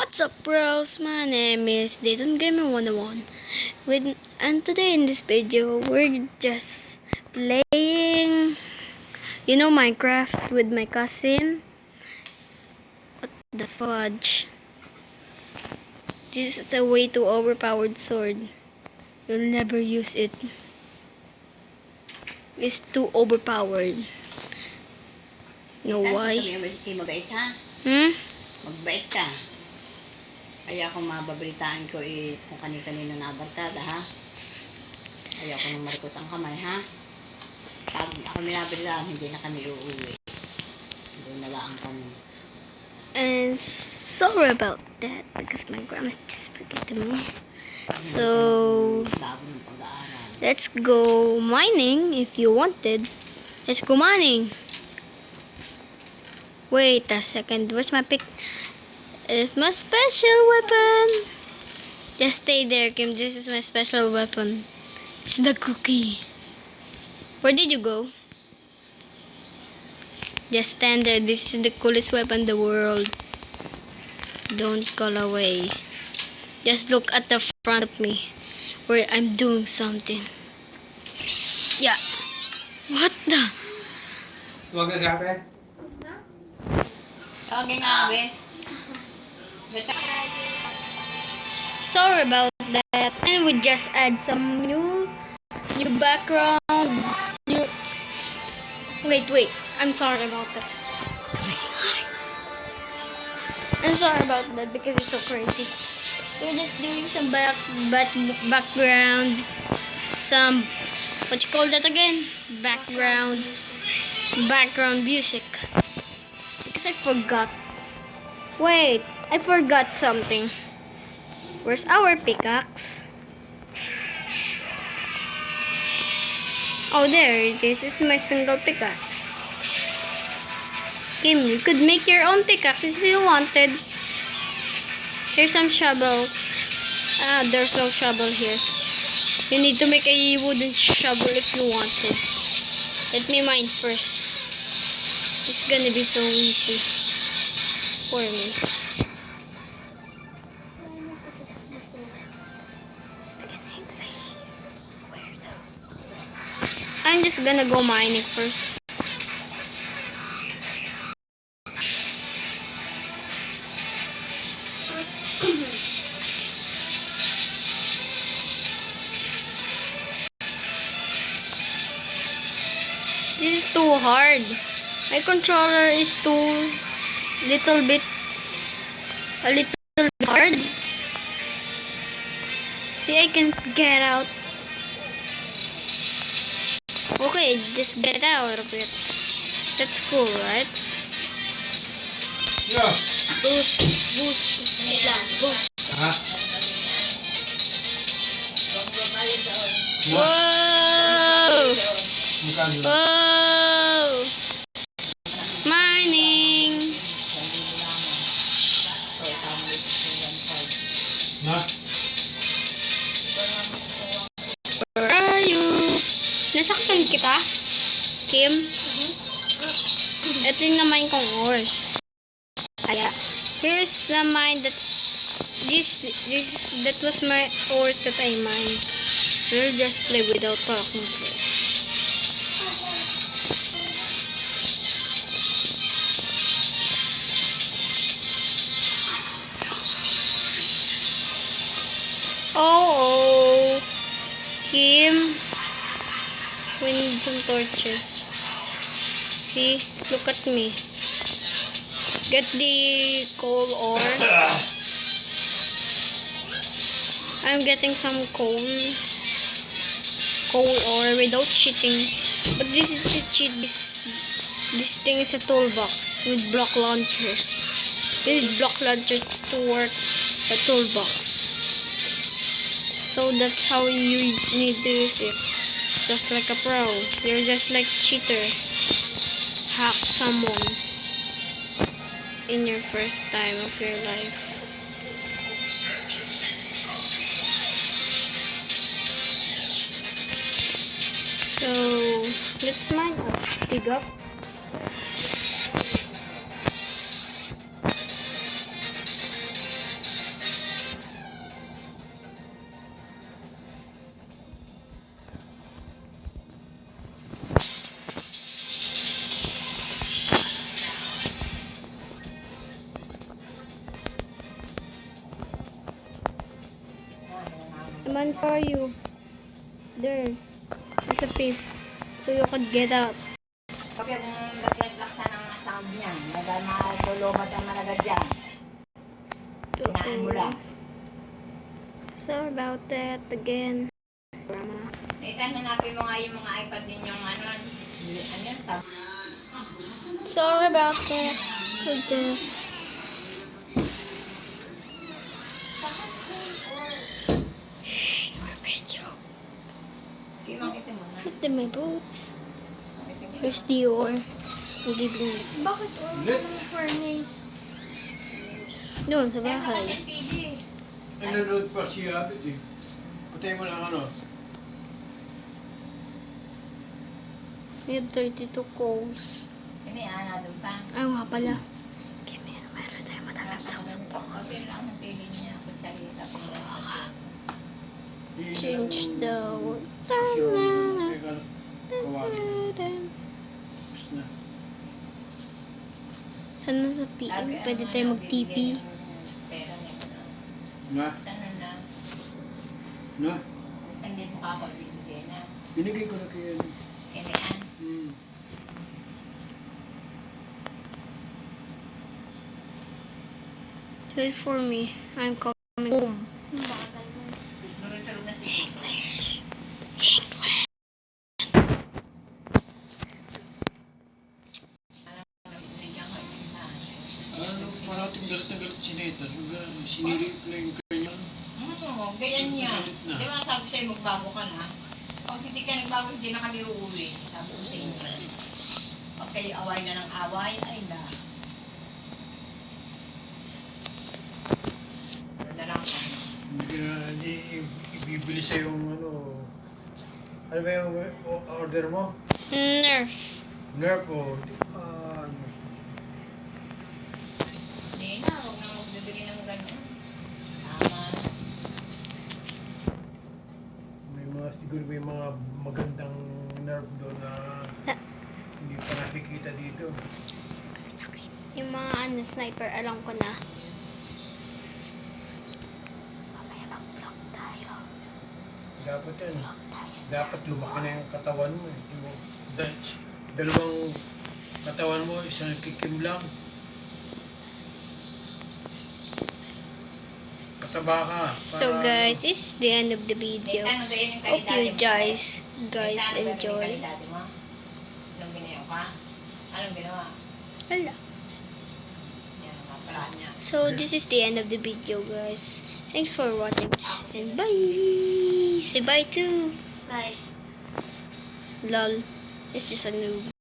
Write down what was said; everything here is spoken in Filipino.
What's up, bros? My name is Dayton Gamer 101 and today in this video we're just playing Minecraft with my cousin. What the fudge? This is the way to overpowered sword. You'll never use it. It's too overpowered. You know why? Mabait ha? Magbait ka. Kaya kung mababalitaan ko kung kanino nabarkada ha. Kaya ko nang marikot ang kamay ha. Pag ako minabalitaan, hindi na kami uuwi. Doon na lang kami. And sorry about that because my grandma just forget to me. So let's go mining if you wanted. Let's go mining. Wait a second, where's my pick? It's my special weapon. Just stay there, Kim. This is my special weapon. It's the cookie. Where did you go? Just stand there. This is the coolest weapon in the world. Don't call away. Just look at the front of me where I'm doing something. Yeah. What the? What just happened? Okay nga, be. Sorry about that. And we just add some new background. Wait. I'm sorry about that. I'm sorry about that because it's so crazy. We're just doing some background, some what you call that again? Background music. Because I forgot. Wait, I forgot something. Where's our pickaxe? Oh, there. This is my single pickaxe. Kim, you could make your own pickaxe if you wanted. Here's some shovels. There's no shovel here. You need to make a wooden shovel if you wanted. Let me mine first. It's gonna be so easy for me. I'm just gonna go mining first. This is too hard. My controller is a little bit hard. See, I can get out. Okay, just get out of it. That's cool, right? Yeah. Boost. Huh? Whoa! Whoa! Mining. Huh? Where are you? Nasaktan kita, Kim? Ito yung na-mine kong ores. Kaya, here's the mine that that was my ores that I mined. We'll just play without talking first. Oh, Kim. We need some torches. See? Look at me. Get the coal ore. I'm getting some coal ore without cheating. But this is the cheat. This thing is a toolbox with block launchers. You need block launcher to work the toolbox. So that's how you need to use it. Just like a pro. You're just like cheater. Hack someone in your first time of your life. So let's mine up. Dig up. I'm on for you. There. There's a piece. So you can get out. Kapag yung laksa ng sound niya, dahil matulubat ang malagad dyan. Hinaan mo lang. Sorry about that again. Grandma. Nathan, hanapin mo nga yung mga iPad ninyong ano yan, tab. Sorry about that. With this. Shh, my video. Makita mo na. Look at my boots. Here's Dior. I'm giving it. Bakit wala ng furnace? Doon sa bahay. Nanonood pa si Abid eh. Patay mo lang ano. We have 32 calls. Hindi, doon pa. Ay, nga pala. Kimi, meron tayo madaming blocks of calls. Okay lang ang pili niya. Kung salita po na. Change the word. Kasi teka lang. Kawali mo. Tapos na. Sana sa PM, pwede tayo mag-TP. Pera niya. Na? Sana na. Na? Hindi mo ka ako bibigyan na. Binigay ko na kaya. Kailangan. Wait for me. I'm coming home. Tulog na si Ano, parating galit na galit si Nathan. Sinilig ko lang yung kanya. Ganyan niya. Galit na. Di ba sabi sa'yo magbago ka na? Pag hindi ka nagbago, hindi na kami uuwi. Sabi ko sa inyo. Pag kayo away na ng away, ay na. Wala lang ka. Hindi ibibili sa yung ano. Ano ba yung order mo? Nerf. Nerf o. Hindi na, huwag na magbibili ng gano'n. Tama. Siguro may mga magandang nerf doon na hindi pa nakikita dito. Yung mga sniper, alam ko na. Mamaya mag-vlog tayo. Dapat yan. Dapat lumaki na yung katawan mo. Dalawang katawan mo, isang kikim lang. Kataba ka. So guys, this is the end of the video. Hope you guys enjoy. Anong ginawa ka? Anong ginawa? Wala. Yan, mga paraan niya. So this is the end of the video, guys. Thanks for watching and bye. Say bye too. Bye. Lol. It's just a noob.